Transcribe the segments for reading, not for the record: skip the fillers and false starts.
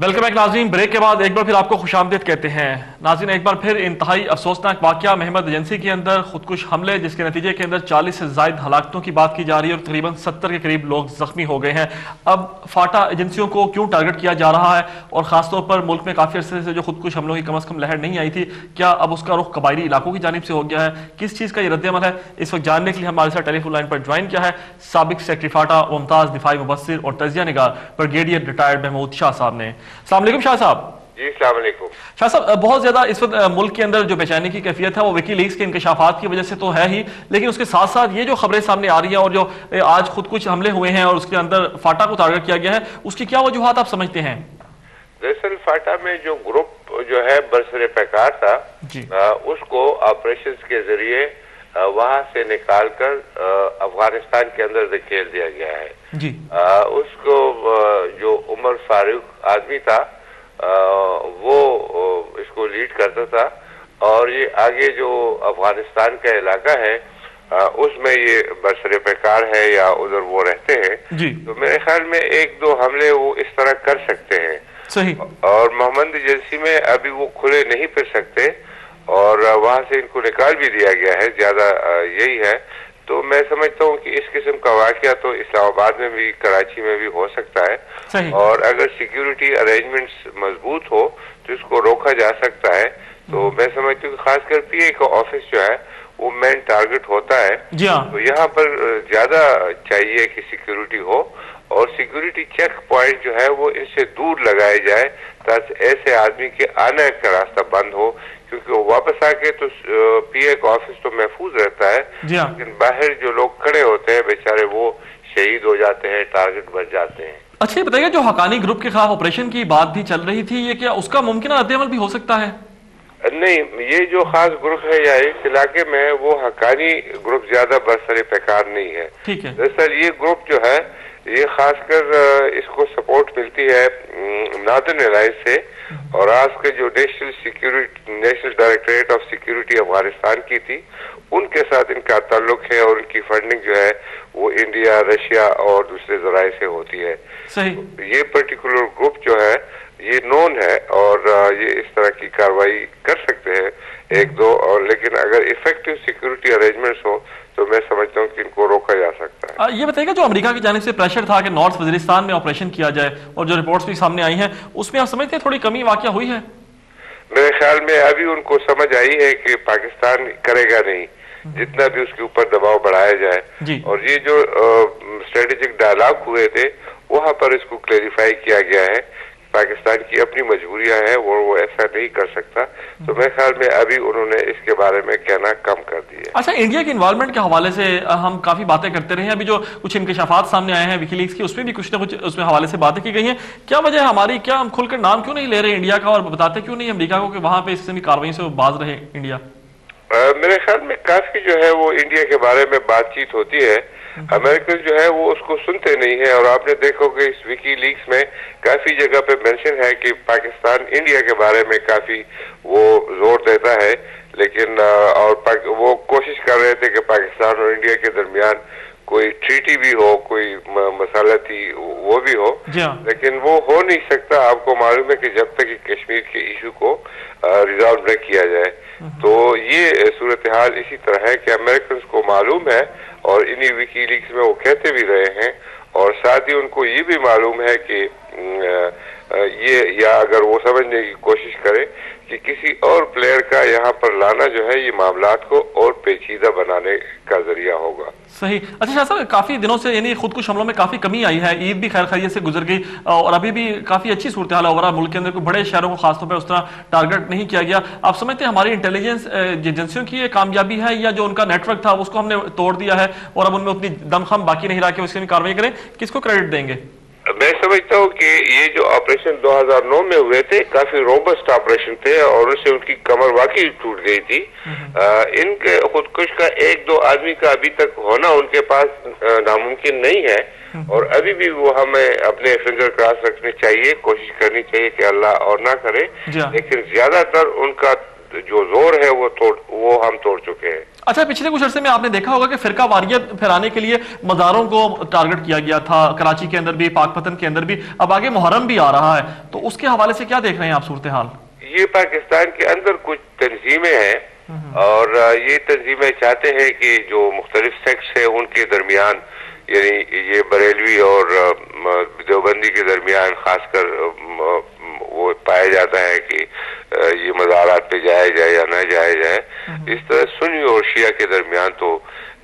Welcome back नाज़रीन। Break के बाद एक बार फिर आपको खुशामदीद कहते हैं। नाज़रीन, एक बार फिर इंतहाई अफसोसनाक वाक़या महमद एजेंसी के अंदर खुदकुश हमले, जिसके नतीजे के अंदर 40 से ज़ायद हलाकतों की बात की जा रही है और तकरीबन 70 के करीब लोग ज़ख्मी हो गए हैं। अब फाटा एजेंसियों को क्यों टारगेट किया जा रहा है और ख़ासतौर पर मुल्क में काफ़ी अरसे से जो खुदकुश हमलों की कम अज़ कम लहर नहीं आई थी, क्या अब उसका रुख कबायली इलाकों की जानिब से हो गया है? किस चीज़ का ये रद्द-ए-अमल है, इस वक्त जानने के लिए हमारे साथ टेलीफोन लाइन पर ज्वाइन किया है साबिक सेक्रेटरी फाटा, मुमताज़ दिफाई मुबस्सिर और तजिया निगार ब्रिगेडियर रिटायर्ड महमूद शाह साहब ने। अस्सलाम वालेकुम शाह साहब। जी अस्सलाम वालेकुम। शाह साहब, बहुत ज्यादा इस वक्त मुल्क के अंदर जो बेचैनी की कैफियत है वो विकीलीक्स के इंकशाफात की वजह से तो है ही, लेकिन उसके साथ साथ ये जो खबरें सामने आ रही हैं और जो आज खुद कुछ हमले हुए हैं और उसके अंदर फाटा को टारगेट किया गया है, उसकी क्या वजूहात आप समझते हैं? दरअसल फाटा में जो ग्रुप जो है बरसरे पैकार था उसको ऑपरेशन के जरिए वहां से निकालकर अफगानिस्तान के अंदर धकेल दिया गया है जी। उसको जो उमर फारूक आदमी था वो इसको लीड करता था और ये आगे जो अफगानिस्तान का इलाका है उसमें ये बरसरे पैकार है या उधर वो रहते हैं जी। तो मेरे ख्याल में एक दो हमले वो इस तरह कर सकते हैं सही। और मोहम्मद एजेंसी में अभी वो खुले नहीं फिर सकते और वहां से इनको निकाल भी दिया गया है, ज्यादा यही है। तो मैं समझता हूँ कि इस किस्म का वाकया तो इस्लामाबाद में भी कराची में भी हो सकता है और अगर सिक्योरिटी अरेंजमेंट्स मजबूत हो तो इसको रोका जा सकता है। तो मैं समझती हूँ खासकर पीए का ऑफिस जो है वो मेन टारगेट होता है जी। तो यहाँ पर ज्यादा चाहिए कि सिक्योरिटी हो और सिक्योरिटी चेक पॉइंट जो है वो इनसे दूर लगाए जाए ताकि ऐसे आदमी के आने का रास्ता बंद हो, क्योंकि वो वापस आके तो पीए का ऑफिस तो महफूज रहता है लेकिन बाहर जो लोग खड़े होते हैं बेचारे वो शहीद हो जाते हैं, टारगेट बन जाते हैं। अच्छा ये बताइए, जो हकानी ग्रुप के खिलाफ ऑपरेशन की बात भी चल रही थी, ये क्या उसका मुमकिन रद्द-ए-अमल भी हो सकता है? नहीं, ये जो खास ग्रुप है या इस इलाके में वो हकानी ग्रुप ज्यादा बरसरे पैकार नहीं है। ठीक है। दरअसल ये ग्रुप जो है ये खासकर इसको सपोर्ट मिलती है नॉर्दर्न अलायंस से और आज के जो national directorate of security Afghanistan की थी उनके साथ इनका ताल्लुक है और उनकी फंडिंग जो है वो इंडिया, रशिया और दूसरे जराये से होती है। सही। तो ये पर्टिकुलर ग्रुप जो है ये नोन है और ये इस तरह की कार्रवाई कर सकते हैं एक दो, और लेकिन अगर इफेक्टिव सिक्योरिटी अरेंजमेंट्स हो तो मैं समझता हूँ कि इनको रोका जा सकता है। ये बताइएगा, जो अमेरिका की जानिब से प्रेशर था कि नॉर्थ वजीरिस्तान में ऑपरेशन किया जाए और जो रिपोर्ट्स भी सामने आई हैं उसमें आप समझते हैं थोड़ी कमी वाकया हुई है? मेरे ख्याल में अभी उनको समझ आई है कि पाकिस्तान करेगा नहीं जितना भी उसके ऊपर दबाव बढ़ाया जाए और ये जो स्ट्रेटेजिक डायलॉग हुए थे वहां पर इसको क्लेरिफाई किया गया है पाकिस्तान की अपनी मजबूरियां हैं वो ऐसा नहीं कर सकता। तो मेरे ख्याल में अभी उन्होंने इसके बारे में कहना कम कर दिया। अच्छा, इंडिया के इन्वॉल्वमेंट के हवाले से हम काफी बातें करते रहे हैं, अभी जो कुछ इंकशाफात सामने आए हैं विकीलीक्स की उसमें भी कुछ ना कुछ उसमें हवाले से बातें की गई हैं। क्या वजह है हमारी, क्या हम खुलकर नाम क्यों नहीं ले रहे इंडिया का और बताते क्यों नहीं अमेरिका को कि वहां पे इस किस्म की कार्रवाई से बाज रहे इंडिया? मेरे ख्याल में काफी जो है वो इंडिया के बारे में बातचीत होती है, अमेरिकन जो है वो उसको सुनते नहीं है और आपने देखो कि इस विकी लीक्स में काफी जगह पे मेंशन है कि पाकिस्तान इंडिया के बारे में काफी वो जोर देता है, लेकिन और वो कोशिश कर रहे थे कि पाकिस्तान और इंडिया के दरमियान कोई ट्रीटी भी हो, कोई मसालती वो भी हो, लेकिन वो हो नहीं सकता। आपको मालूम है कि जब तक कश्मीर के इशू को रिजॉल्व न किया जाए तो ये सूरत हाल इसी तरह है कि अमेरिकन को मालूम है और इन्हीं विकीलीक्स में वो कहते भी रहे हैं और साथ ही उनको ये भी मालूम है कि ये या अगर वो समझने की कोशिश करे कि किसी और प्लेयर का यहाँ पर लाना जो है ये मामलात को और पेचीदा बनाने का जरिया होगा। सही। अच्छा शाह साहब, काफी दिनों से यानी खुद कुछ हमलों में काफी कमी आई है, ईद भी खैर खैरियत से गुजर गई और अभी भी काफी अच्छी सूरत हाल है मुल्क के अंदर, कोई बड़े शहरों को खासतौर पर उस तरह टारगेट नहीं किया गया। आप समझते हैं हमारी इंटेलिजेंस एजेंसियों की ये कामयाबी है या जो उनका नेटवर्क था उसको हमने तोड़ दिया है और अब उनमें उतनी दमखम बाकी नहीं रहा कि उसकी कार्रवाई करें? किसको क्रेडिट देंगे? मैं समझता हूँ कि ये जो ऑपरेशन 2009 में हुए थे काफी रोबस्ट ऑपरेशन थे और उससे उनकी कमर वाकई टूट गई थी। इनके खुदकुश का एक दो आदमी का अभी तक होना उनके पास नामुमकिन नहीं है और अभी भी वो हमें अपने फिंगर क्रॉस रखने चाहिए, कोशिश करनी चाहिए कि अल्लाह और ना करे, लेकिन ज्यादातर उनका जो जोर है वो हम तोड़ चुके हैं। अच्छा, पिछले कुछ अरसे में आपने देखा होगा कि फिरका वारियत फैलाने के लिए मज़ारों को टारगेट किया गया था, कराची के अंदर भी, पाकपतन के अंदर भी, अब आगे मुहर्रम भी आ रहा है, तो उसके हवाले से क्या देख रहे हैं आप सूरत हाल? ये पाकिस्तान के अंदर कुछ तंजीमें हैं और ये तंजीमें चाहते हैं कि जो मुख्तलिफ सेक्ट्स है उनके दरमियान, यानी ये बरेलवी और देवबंदी के दरमियान खासकर वो पाया जाता है कि ये मज़ारात पे जाया जाए या ना जाया जाए। इस तरह सुन्नी और शिया के दरमियान तो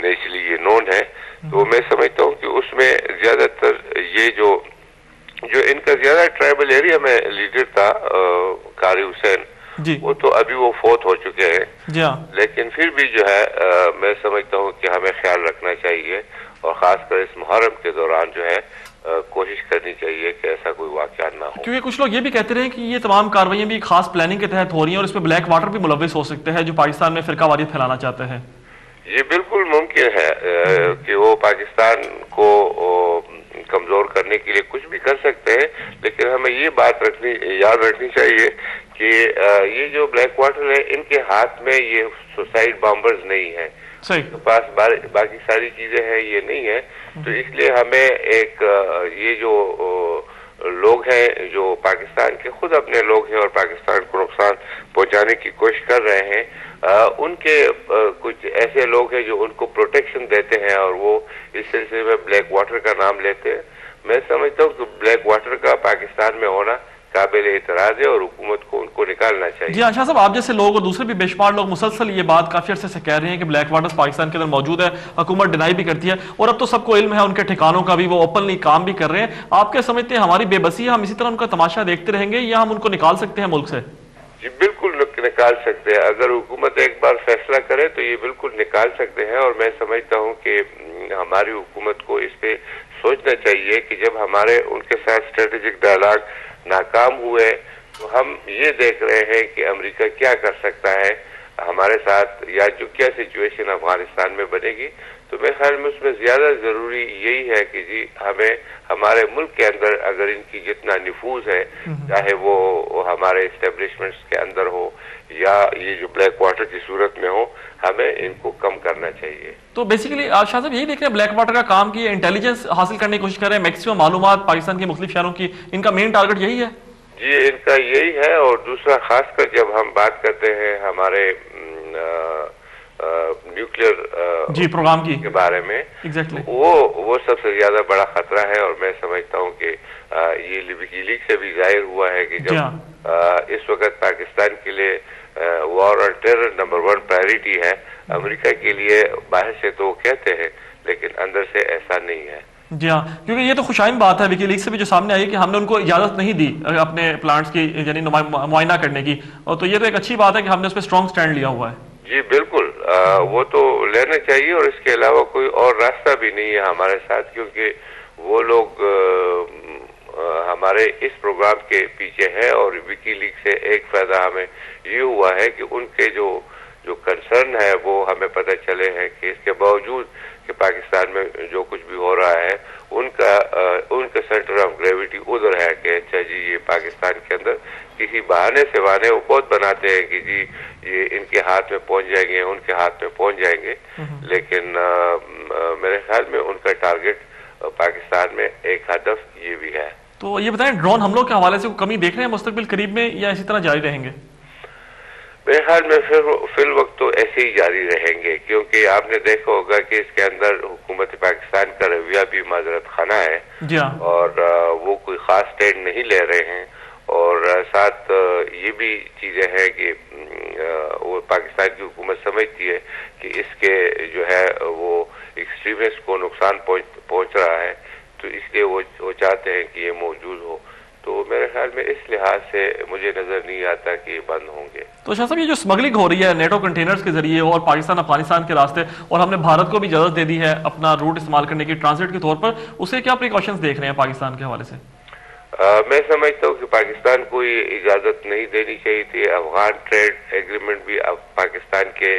नेचुरली ये नोन है। तो मैं समझता हूँ कि उसमें ज्यादातर ये जो इनका ज्यादा ट्राइबल एरिया में लीडर था कारी हुसैन, वो तो अभी वो फोत हो चुके हैं, लेकिन फिर भी जो है मैं समझता हूँ कि हमें ख्याल रखना चाहिए और खासकर इस मुहर्रम के दौरान जो है कोशिश करनी चाहिए कि ऐसा कोई वाकया ना हो। क्योंकि कुछ लोग ये भी कहते रहे कि ये तमाम कार्रवाइयां भी खास प्लानिंग के तहत हो रही हैं और इसमें ब्लैक वाटर भी मुलव्विस हो सकते हैं जो पाकिस्तान में फिरका वारियत फैलाना चाहते हैं। ये बिल्कुल मुमकिन है कि वो पाकिस्तान को कमजोर करने के लिए कुछ भी कर सकते हैं, लेकिन हमें ये बात याद रखनी चाहिए कि ये जो ब्लैक वाटर है इनके हाथ में ये सुसाइड बॉम्बर्स नहीं है, तो पास बाकी सारी चीजें हैं ये नहीं है। तो इसलिए हमें एक ये जो लोग हैं जो पाकिस्तान के खुद अपने लोग हैं और पाकिस्तान को नुकसान पहुंचाने की कोशिश कर रहे हैं, उनके कुछ ऐसे लोग हैं जो उनको प्रोटेक्शन देते हैं और वो इस सिलसिले में ब्लैक वाटर का नाम लेते हैं। मैं समझता हूँ कि ब्लैक वाटर का पाकिस्तान में होना काबिल एतराज है और हुकूमत को उनको निकालना चाहिए। जी शाह साहब, आप जैसे लोग और दूसरे भी बेशुमार लोग मुसलसल ये बात काफी अर्से से कह रहे हैं कि ब्लैक वाटर्स पाकिस्तान के अंदर मौजूद है, हुकूमत डिनाई भी करती है और अब तो सबको इल्म है उनके ठिकानों का भी, वो ओपनली काम भी कर रहे हैं। आप क्या समझते हैं हमारी बेबसी है, हम इसी तरह उनका तमाशा देखते रहेंगे या हम उनको निकाल सकते हैं मुल्क से? जी बिल्कुल निकाल सकते हैं। अगर हुकूमत एक बार फैसला करे तो ये बिल्कुल निकाल सकते हैं और मैं समझता हूँ कि हमारी हुकूमत को इस पे सोचना चाहिए कि जब हमारे उनके साथ स्ट्रेटेजिक डायलॉग नाकाम हुए तो हम ये देख रहे हैं कि अमेरिका क्या कर सकता है हमारे साथ, या जो क्या सिचुएशन अफगानिस्तान में बनेगी। तो मेरे ख्याल में उसमें ज्यादा जरूरी यही है कि जी हमें हमारे मुल्क के अंदर अगर इनकी जितना निफूज है, चाहे वो हमारे एस्टेब्लिशमेंट्स के अंदर हो या ये जो ब्लैक वाटर की सूरत में हो, हमें इनको कम करना चाहिए। तो बेसिकली शाह साहब यही देख रहे हैं ब्लैक वाटर का काम की इंटेलिजेंस हासिल करने की कोशिश कर रहे हैं, मैक्सिमम मालूमात पाकिस्तान के मुख्तलिफ शहरों की, इनका मेन टारगेट यही है? जी इनका यही है। और दूसरा खासकर जब हम बात करते हैं हमारे न्यूक्लियर जी प्रोग्राम की के बारे में, एग्जैक्टली वो सबसे ज्यादा बड़ा खतरा है। और मैं समझता हूँ कि ये विकीलीक से भी जाहिर हुआ है कि जब इस वक्त पाकिस्तान के लिए वॉर और टेरर नंबर 1 प्रायोरिटी है, अमेरिका के लिए बाहर से तो कहते हैं लेकिन अंदर से ऐसा नहीं है। जी हाँ, क्योंकि ये तो खुशाइन बात है विकीलीक से भी जो सामने आई कि हमने उनको इजाजत नहीं दी अपने प्लांट्स की यानी मुआयना करने की, और तो ये तो एक अच्छी बात है कि हमने उस पर स्ट्रॉन्ग स्टैंड लिया हुआ है। जी बिल्कुल, वो तो लेना चाहिए और इसके अलावा कोई और रास्ता भी नहीं है हमारे साथ, क्योंकि वो लोग हमारे इस प्रोग्राम के पीछे है। और विकीलीक से एक फायदा हमें ये हुआ है कि उनके जो कंसर्न है वो हमें पता चले हैं कि इसके बावजूद कि पाकिस्तान में जो कुछ भी हो रहा है उनका सेंटर ऑफ ग्रेविटी उधर है कि अच्छा जी ये पाकिस्तान के अंदर किसी बहाने से बहाने वो बहुत बनाते हैं कि जी ये इनके हाथ में पहुंच जाएंगे, उनके हाथ में पहुंच जाएंगे, लेकिन मेरे ख्याल में उनका टारगेट पाकिस्तान में एक हदफ ये भी है। तो ये बताएं ड्रोन हमलों के हवाले से कमी देख रहे हैं मुस्तकबिल करीब में या इसी तरह जारी रहेंगे? मेरे ख्याल में फिर वक्त तो ऐसे ही जारी रहेंगे, क्योंकि आपने देखा होगा कि इसके अंदर हुकूमत पाकिस्तान का रवैया भी माजरत खाना है और वो कोई खास स्टैंड नहीं ले रहे हैं। और साथ ये भी चीजें हैं कि वो पाकिस्तान की हुकूमत समझती है कि इसके जो है वो एक्सट्रीमिस्ट को नुकसान पहुंच रहा है, तो इसलिए वो चाहते हैं कि ये मौजूद हो। तो मेरे ख्याल में इस लिहाज से मुझे नजर नहीं आता कि ये बंद होंगे। तो शाह साहब ये जो स्मगलिंग हो रही है नेटो कंटेनर्स के जरिए और पाकिस्तान अफगानिस्तान के रास्ते, और हमने भारत को भी इजाजत दे दी है अपना रूट इस्तेमाल करने की ट्रांजिट के तौर पर, उसे क्या प्रिकॉशंस देख रहे हैं पाकिस्तान के हवाले से? मैं समझता हूँ कि पाकिस्तान को ये इजाजत नहीं देनी चाहिए थी। अफगान ट्रेड एग्रीमेंट भी अब पाकिस्तान के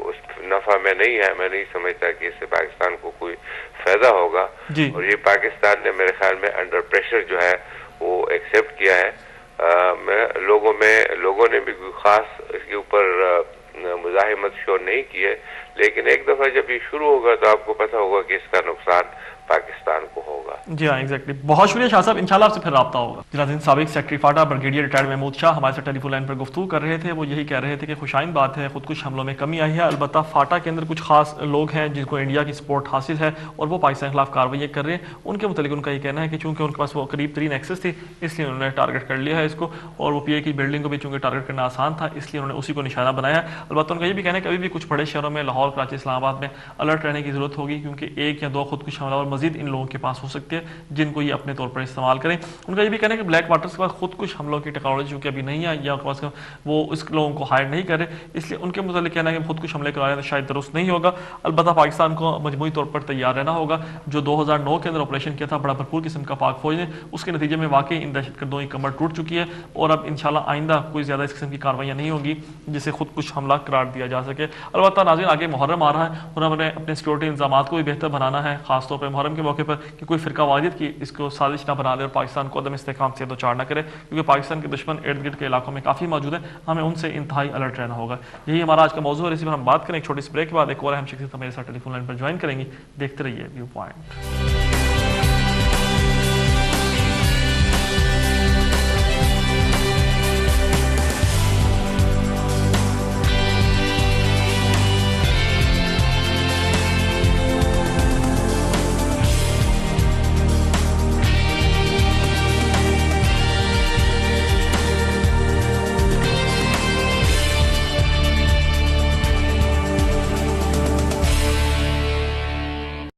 उस नफा में नहीं है। मैं नहीं समझता कि इससे पाकिस्तान को कोई फायदा होगा। और ये पाकिस्तान ने मेरे ख्याल में अंडर प्रेशर जो है वो एक्सेप्ट किया है। لوگوں نے بھی کوئی خاص اس کے اوپر مزاحمت شو نہیں کی ہے، لیکن ایک دفعہ جب یہ شروع ہوگا تو آپ کو پتہ ہوگا کہ اس کا نقصان پاکستان کو ہوگا۔ جی ہاں ایگزیکٹلی، بہت شکریہ شاہ صاحب، انشاءاللہ آپ سے پھر رابطہ ہوگا۔ جناب سابق secretary FATA brigadier retired Mahmood Shah ہمارے ساتھ ٹیلی فون لائن پر گفتگو کر رہے تھے، وہ یہی کہہ رہے تھے کہ خوشائند بات ہے خودکش حملوں میں کمی آئی ہے، البتہ فاٹا کے اندر کچھ خاص لوگ ہیں جن کو انڈیا کی سپورٹ حاصل ہے اور وہ پاکستان کے خلاف کارروائیاں کر رہے ہیں۔ ان کے متعلق ان کا یہ کہنا ہے کہ چونکہ ان کے پاس وہ قریب ترین ایکسس تھی اس لیے انہوں نے ٹارگٹ کر لیا ہے اس کو، اور وہ پی اے کی بلڈنگ کو بھی چونکہ ٹارگٹ کرنا آسان تھا اس لیے انہوں نے اسی کو نشانہ بنایا ہے۔ البتہ ان کا یہ بھی کہنا ہے کہ ابھی بھی کچھ بڑے شہروں میں لاہور، کراچی، اسلام آباد میں الرٹ رہنے کی ضرورت ہوگی، کیونکہ ایک یا دو خودکش حملہ اور مزید ان لوگوں کے پاس ہو سکتے ہیں جن کو یہ اپنے طور پر استعمال کریں۔ ان کا یہ بھی کہنا ہے کہ بلیک واٹرز کے پاس خودکش حملوں کی ٹیکنالوجی چونکہ ابھی نہیں ہے یا ان کے پاس وہ اس لوگوں کو ہائر نہیں کرے، اس لیے ان کے متعلق کہنا ہے کہ خودکش حملے کرانا شاید درست نہیں ہوگا۔ البتہ پاکستان کو مجموعی طور پر تیار رہنا ہوگا۔ جو 2009 کے اندر آپریشن کیا تھا بڑا بھرپور قسم کا پاک فوج نے، اس کے نتیجے میں واقعی ان دہشت گردوں کی کمر ٹوٹ چکی ہے اور اب انشاءاللہ آئندہ کوئی زیادہ اس قسم کی کارروائیاں نہیں ہوگی جسے خودکش حملہ قرار دیا جا سکے۔ البتہ ناظرین آگے محرم آ رہا ہے اور ہم نے اپنے سیکورٹی انتظامات کو بھی بہتر بنانا ہے، خاص طور پر محرم کے موقع پر کہ کوئی فرقہ واحد کی اس کو سازش نہ بنا لے اور پاکستان کو عدم استحکام سے دوچار نہ کرے، کیونکہ پاکستان کے دشمن ارد گرد کے علاقوں میں کافی موجود ہیں، ہمیں ان سے انتہائی الرٹ رہنا ہوگا۔ یہی ہمارا آج کا موضوع ہے، اسی پر ہم بات کریں ایک چھوٹی سی بریک کے بعد۔ ایک اور اہم شخصیت ہمارے ساتھ ٹیلی فون لائن پر جوائن کریں گی، دیکھتے رہیے ویو پوائنٹ۔